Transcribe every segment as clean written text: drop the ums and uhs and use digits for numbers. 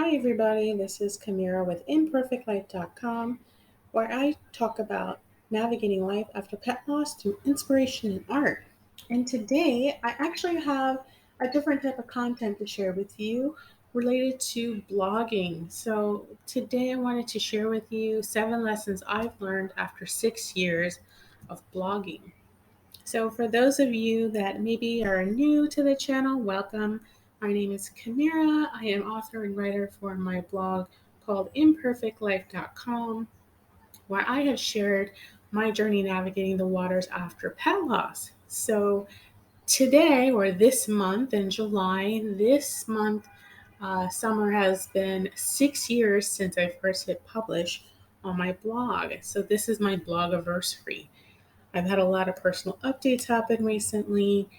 Hi, everybody. This is Kamira with ImperfectLife.com, where I talk about navigating life after pet loss through inspiration and art. And today, I actually have a different type of content to share with you related to blogging. So, today, I wanted to share with you 7 lessons I've learned after 6 years of blogging. So, for those of you that maybe are new to the channel, welcome. My name is Kamira. I am author and writer for my blog called ImperfectLife.com, where I have shared my journey navigating the waters after pet loss. So, today, or this month in July, summer has been 6 years since I first hit publish on my blog. So, this is my blogaversary. I've had a lot of personal updates happen recently,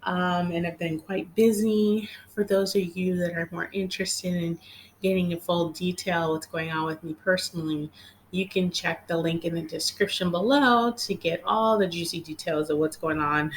and I've been quite busy. For those of you that are more interested in getting in full detail what's going on with me personally, you can check the link in the description below to get all the juicy details of what's going on.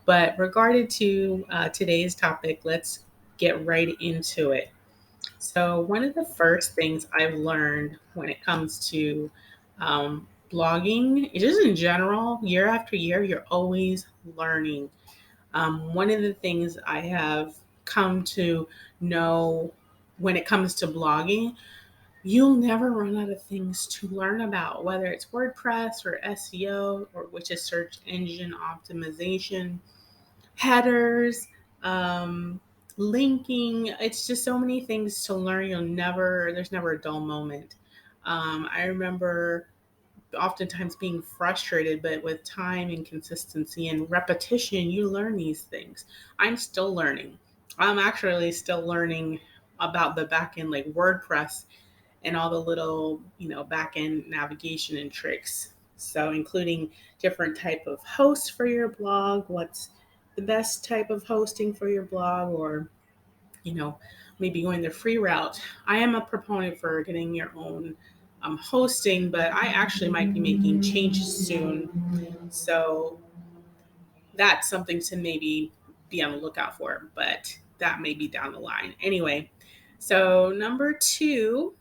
But regarding to today's topic, let's get right into it. So, one of the first things I've learned when it comes to blogging, just in general, year after year, you're always learning. One of the things I have come to know when it comes to blogging, you'll never run out of things to learn about, whether it's WordPress or SEO, or which is search engine optimization, headers, um, linking. It's just so many things to learn. There's never a dull moment. I remember oftentimes being frustrated, but with time and consistency and repetition, you learn these things. I'm still learning. I'm actually still learning about the back end, like WordPress and all the little, back end navigation and tricks. So, including different type of hosts for your blog, what's the best type of hosting for your blog, or you know, maybe going the free route. I am a proponent for getting your own hosting, but I actually might be making changes soon. So that's something to maybe be on the lookout for, but that may be down the line. Anyway, so number two,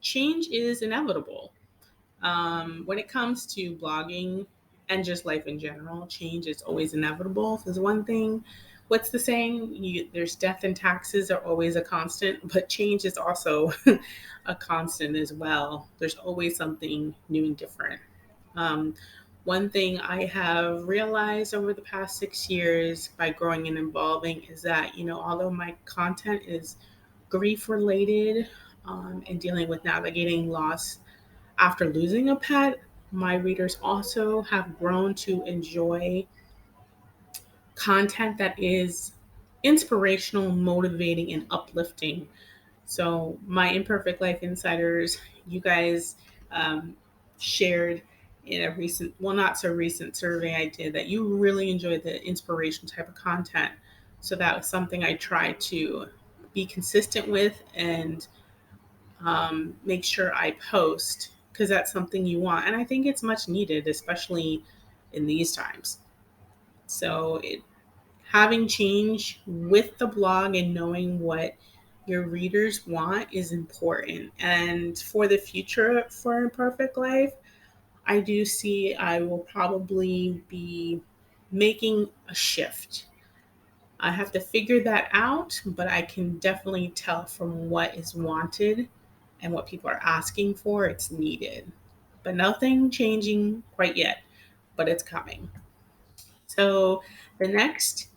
change is inevitable. When it comes to blogging and just life in general, change is always inevitable. There's one thing. What's the saying? There's death and taxes are always a constant, but change is also a constant as well. There's always something new and different. Um, One thing I have realized over the past 6 years by growing and evolving is that, although my content is grief related and dealing with navigating loss after losing a pet, my readers also have grown to enjoy content that is inspirational, motivating, and uplifting. So, my Imperfect Life Insiders, you guys shared in a recent, well, not so recent survey I did that you really enjoyed the inspiration type of content. So, that was something I tried to be consistent with and make sure I post because that's something you want. And I think it's much needed, especially in these times. So, having change with the blog and knowing what your readers want is important. And for the future for Imperfect Life, I do see I will probably be making a shift. I have to figure that out, but I can definitely tell from what is wanted and what people are asking for, it's needed. But nothing changing quite yet, but it's coming. So the next,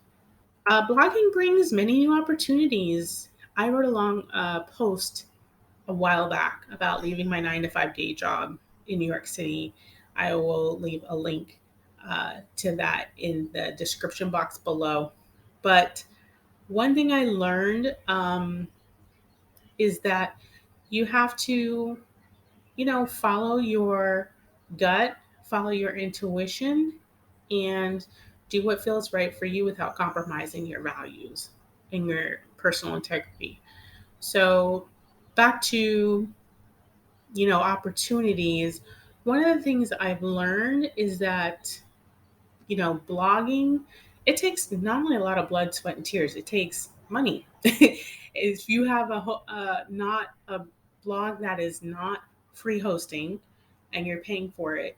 blogging brings many new opportunities. I wrote a long post a while back about leaving my 9 to 5 day job in New York City. I will leave a link to that in the description box below. But one thing I learned is that you have to, follow your gut, follow your intuition, and do what feels right for you without compromising your values and your personal integrity. So, back to, opportunities. One of the things I've learned is that, blogging, it takes not only a lot of blood, sweat, and tears, it takes money. if you have not a blog that is not free hosting and you're paying for it,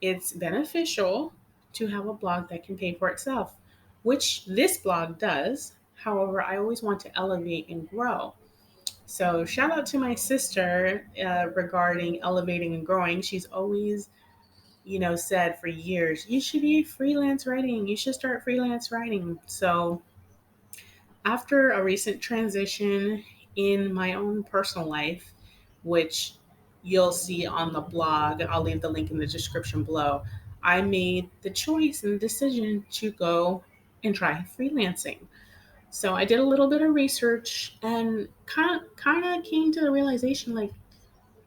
it's beneficial to have a blog that can pay for itself, which this blog does. However, I always want to elevate and grow. So, shout out to my sister regarding elevating and growing. She's always, said for years, you should be freelance writing. You should start freelance writing. So, after a recent transition in my own personal life, which you'll see on the blog, I'll leave the link in the description below. I made the choice and the decision to go and try freelancing. So I did a little bit of research and kind of came to the realization like,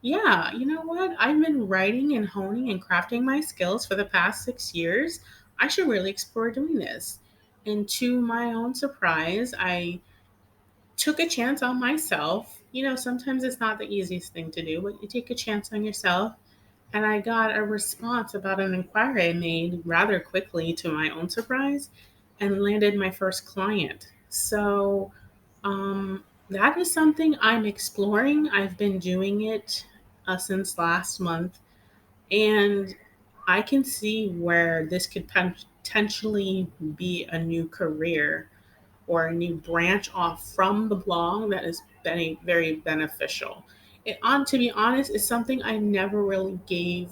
yeah, you know what? I've been writing and honing and crafting my skills for the past 6 years. I should really explore doing this. And to my own surprise, I took a chance on myself. Sometimes it's not the easiest thing to do, but you take a chance on yourself. And I got a response about an inquiry I made rather quickly to my own surprise and landed my first client. So that is something I'm exploring. I've been doing it since last month, and I can see where this could potentially be a new career or a new branch off from the blog that is very, very beneficial. To be honest, is something I never really gave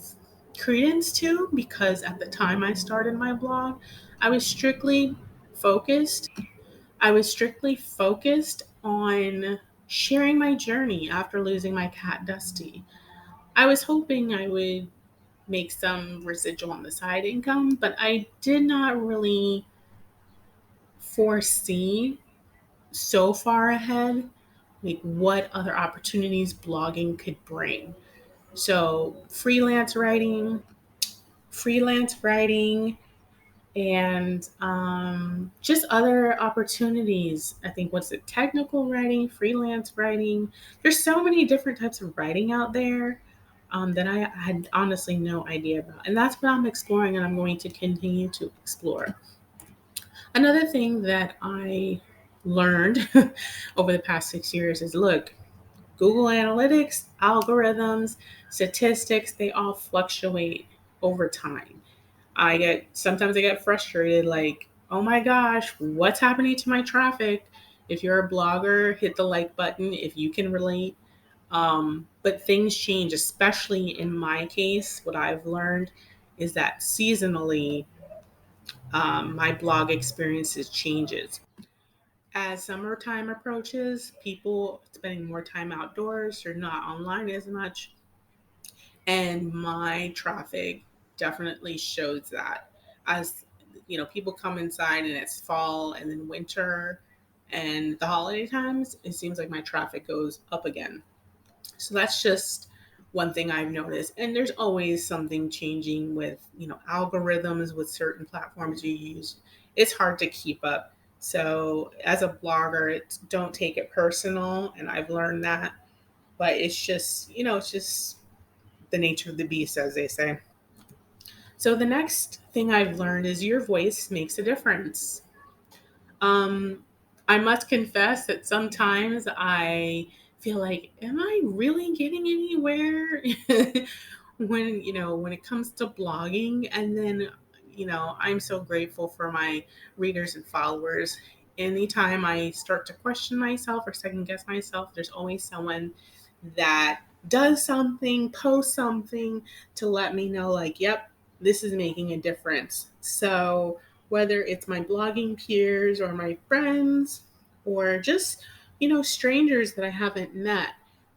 credence to because at the time I started my blog, I was strictly focused. I was strictly focused on sharing my journey after losing my cat Dusty. I was hoping I would make some residual on the side income, but I did not really foresee so far ahead, like what other opportunities blogging could bring. So freelance writing, and just other opportunities. I think what's it, technical writing, freelance writing. There's so many different types of writing out there that I had honestly no idea about, and that's what I'm exploring, and I'm going to continue to explore. Another thing that I learned over the past 6 years is look, Google Analytics, algorithms, statistics, they all fluctuate over time. Sometimes I get frustrated like, oh my gosh, what's happening to my traffic? If you're a blogger, hit the like button if you can relate. But things change, especially in my case. What I've learned is that seasonally, my blog experiences changes. As summertime approaches, people spending more time outdoors or not online as much, and my traffic definitely shows that. As people come inside and it's fall and then winter and the holiday times, it seems like my traffic goes up again. So that's just one thing I've noticed. And there's always something changing with, algorithms with certain platforms you use. It's hard to keep up. So as a blogger, don't take it personal. And I've learned that. But it's just the nature of the beast, as they say. So the next thing I've learned is your voice makes a difference. Um, I must confess that sometimes I feel like, am I really getting anywhere when it comes to blogging? And then, I'm so grateful for my readers and followers. Anytime I start to question myself or second guess myself, there's always someone that does something, posts something to let me know, like, yep, this is making a difference. So, whether it's my blogging peers or my friends or just, strangers that I haven't met,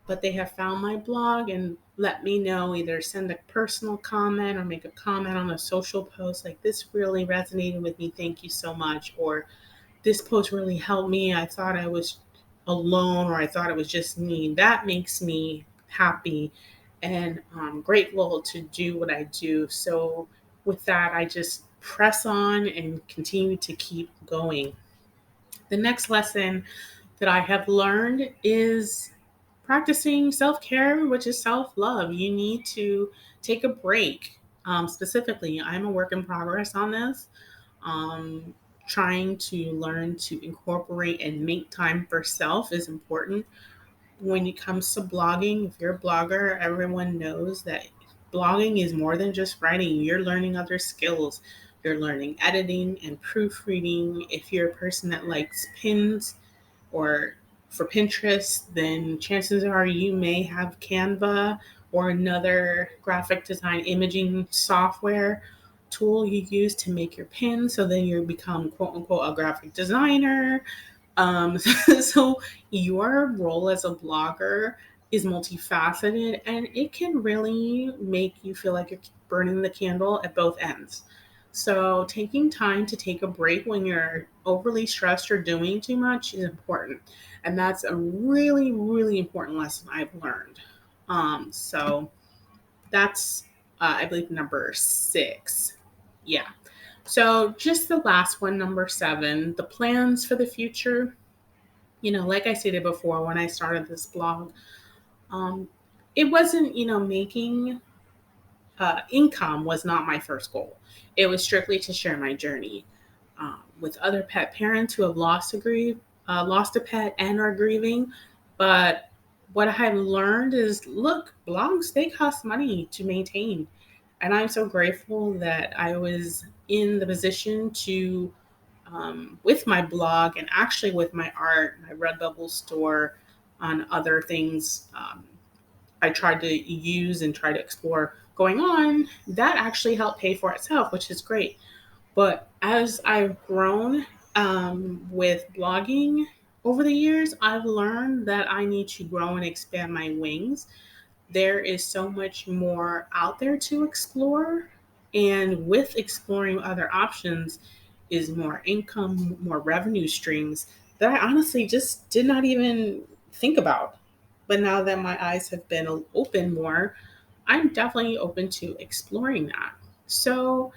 but they have found my blog and let me know, either send a personal comment or make a comment on a social post like, this really resonated with me. Thank you so much. Or this post really helped me. I thought I was alone or I thought it was just me. That makes me happy and I'm grateful to do what I do. So, with that, I just press on and continue to keep going. The next lesson that I have learned is practicing self care, which is self love. You need to take a break. Specifically, I'm a work in progress on this. Um, trying to learn to incorporate and make time for self is important. When it comes to blogging, if you're a blogger, everyone knows that blogging is more than just writing. You're learning other skills. You're learning editing and proofreading. If you're a person that likes pins or for Pinterest, then chances are you may have Canva or another graphic design imaging software tool you use to make your pins. So then you become quote unquote a graphic designer. So your role as a blogger is multifaceted and it can really make you feel like you're burning the candle at both ends. So taking time to take a break when you're overly stressed or doing too much is important. And that's a really, really important lesson I've learned. So that's, I believe, number 6. Yeah. So just the last one, number 7, the plans for the future. Like I stated before, when I started this blog, um, it wasn't, making income was not my first goal. It was strictly to share my journey with other pet parents who have lost a pet and are grieving. But what I have learned is, look, blogs, they cost money to maintain. And I'm so grateful that I was in the position to, with my blog and actually with my art, my Redbubble store, on other things I tried to use and try to explore going on, that actually helped pay for itself, which is great. But as I've grown with blogging over the years, I've learned that I need to grow and expand my wings. There is so much more out there to explore. And with exploring other options is more income, more revenue streams that I honestly just did not even think about. But now that my eyes have been open more, I'm definitely open to exploring that. So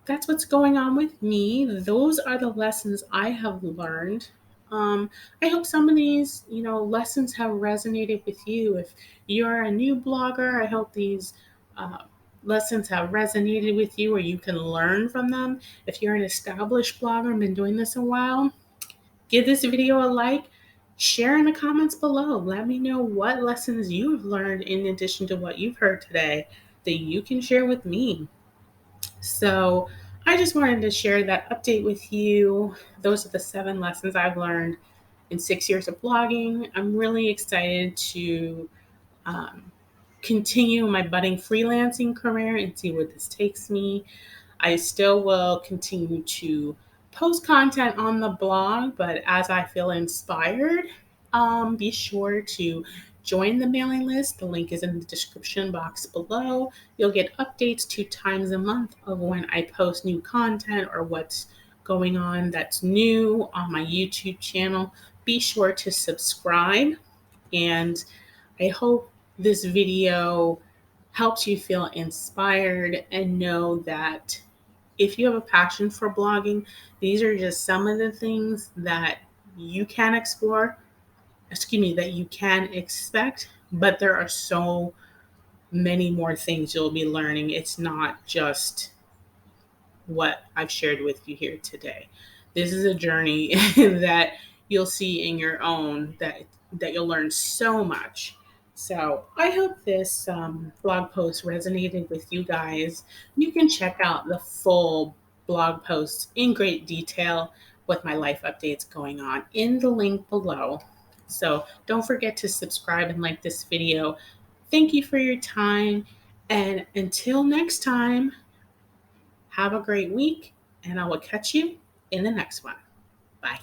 that's what's going on with me. Those are the lessons I have learned. I hope some of these, lessons have resonated with you. If you're a new blogger, I hope these uh, lessons have resonated with you or you can learn from them. If you're an established blogger and been doing this a while, give this video a like. Share in the comments below. Let me know what lessons you have learned in addition to what you've heard today that you can share with me. So I just wanted to share that update with you. Those are the 7 lessons I've learned in 6 years of blogging. I'm really excited to um, continue my budding freelancing career and see where this takes me. I still will continue to post content on the blog, but as I feel inspired, be sure to join the mailing list. The link is in the description box below. You'll get updates 2 times a month of when I post new content or what's going on that's new on my YouTube channel. Be sure to subscribe, and I hope this video helps you feel inspired and know that if you have a passion for blogging, these are just some of the things that you can explore, that you can expect, but there are so many more things you'll be learning. It's not just what I've shared with you here today. This is a journey that you'll see in your own, that you'll learn so much. So I hope this blog post resonated with you guys. You can check out the full blog post in great detail with my life updates going on in the link below. So don't forget to subscribe and like this video. Thank you for your time. And until next time, have a great week, and I will catch you in the next one. Bye.